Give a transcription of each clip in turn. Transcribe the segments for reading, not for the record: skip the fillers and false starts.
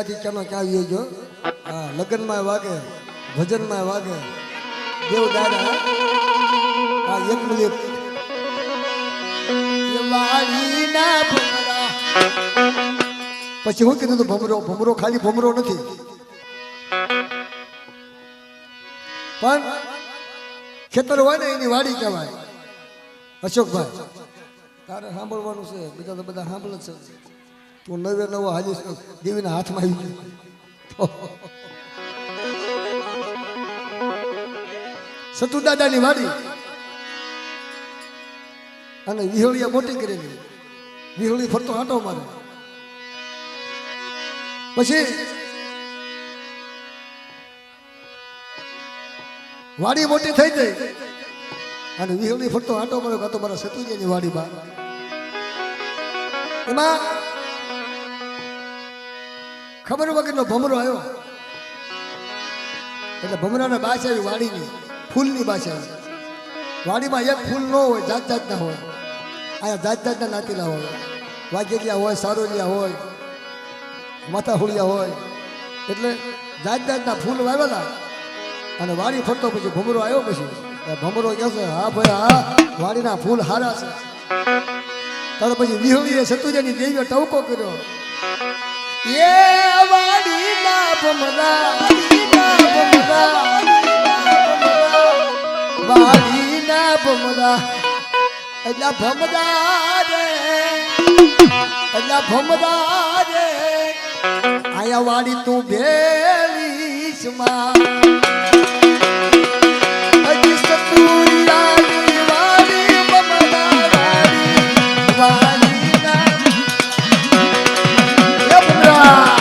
કડિયાથી ક્યાંનો ક્યાં આવ્યો ગયો હા લગ્નમાં વાગે ભજનમાં વાગે દેવ દાદા આ એક મિનિટ વાડીના ભમરા પછી હું કીધું ભમરો ખાલી ભમરો નથી પણ ખેતર હોય ને એની વાડી કહેવાય અશોકભાઈ તારે સાંભળવાનું છે બીજા તો બધા સાંભળે છે તું નવે નવો હાજી દેવીના હાથમાં આવી ગયો સતુ દાદાની વાડી અને વિહોળિયા મોટી કરેલી વિહોળી ફરતો આંટો મારે પછી વાડી મોટી થઈ ગઈ અને વિહોળી ફરતો આંટો માર્યો કાં તો મારા સતુજીની વાડીમાં એમાં ખબર વગરનો ભમરો આવ્યો એટલે ભમરાને બાસ આવી વાડીની ફૂલની બાસ આવી વાડીમાં એક ફૂલ ન હોય જાત જાતના હોય અહીંયા જાત જાતના નાતીલા હોય વાઘેલિયા હોય સારોલિયા હોય માથાહુળિયા હોય એટલે જાત જાતના ફૂલ વાવેલા અને વાડી ફરતો પછી ભમરો આવ્યો પછી ભમરો કહે છે હા ભાઈ હા વાડીના ફૂલ હારા છે ત્યારે પછી વિહોળીએ સતુજાની દેવીએ ટવકો કર્યો એ વાડીના ભમરા વાડીના ભમરા એટલા ભમરા રે આયા વાડી તું ભેલીશ માં હજી સતુરિયાની વાડી ભમરા વાડીના એ ભમરા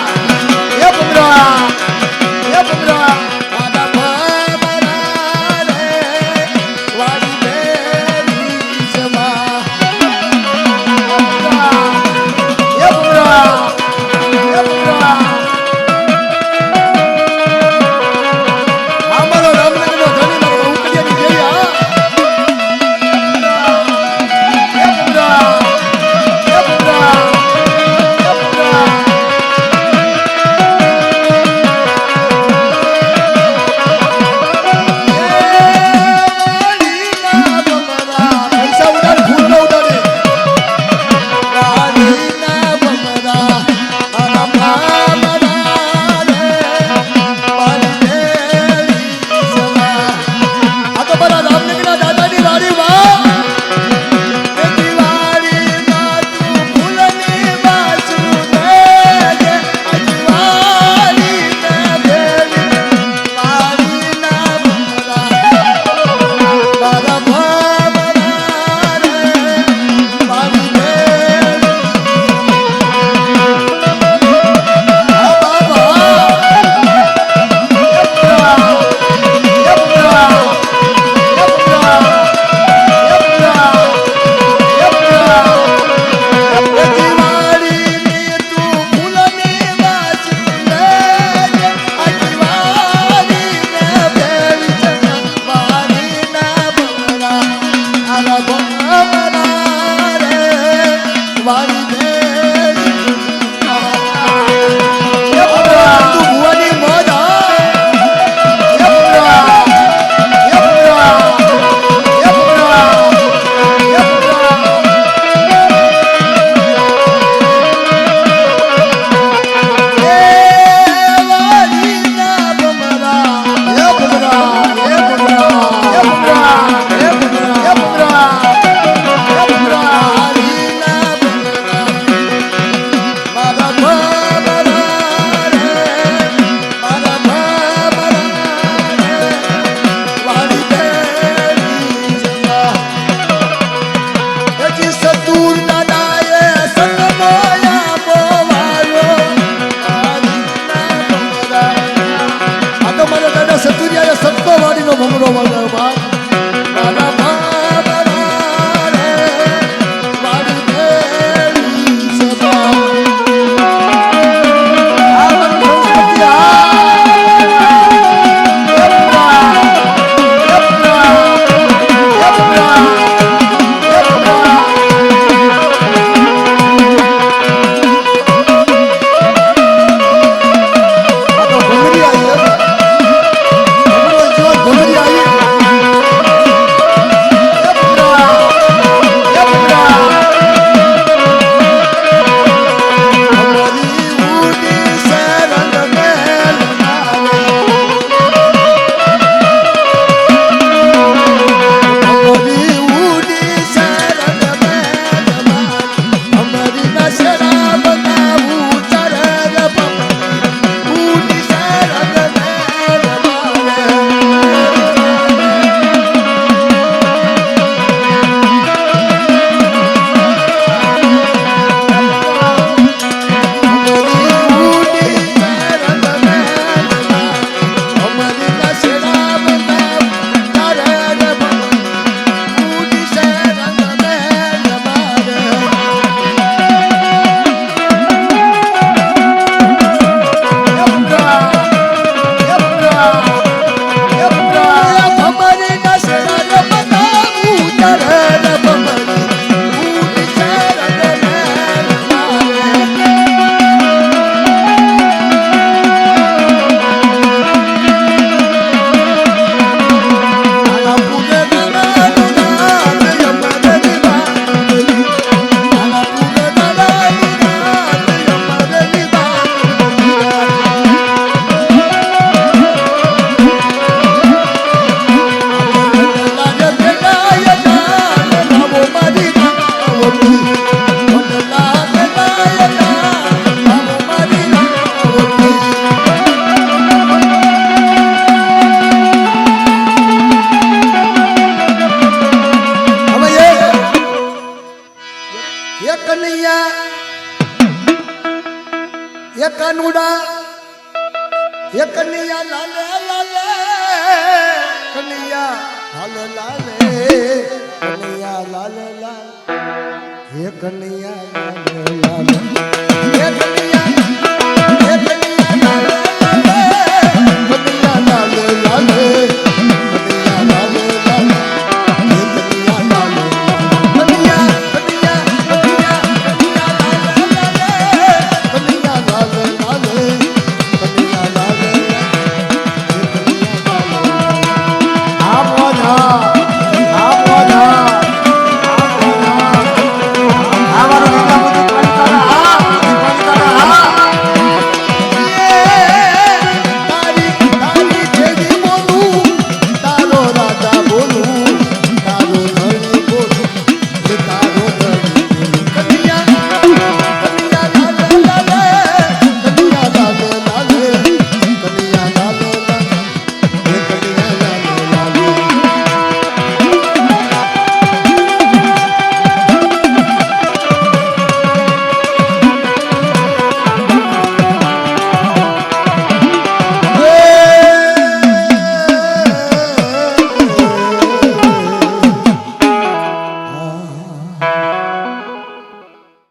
કનુડા એ કનૈયા લાલે લાલે કનૈયા લાલે લાલે કનૈયા લાલે લાલે હે કનૈયા લાલે લાલે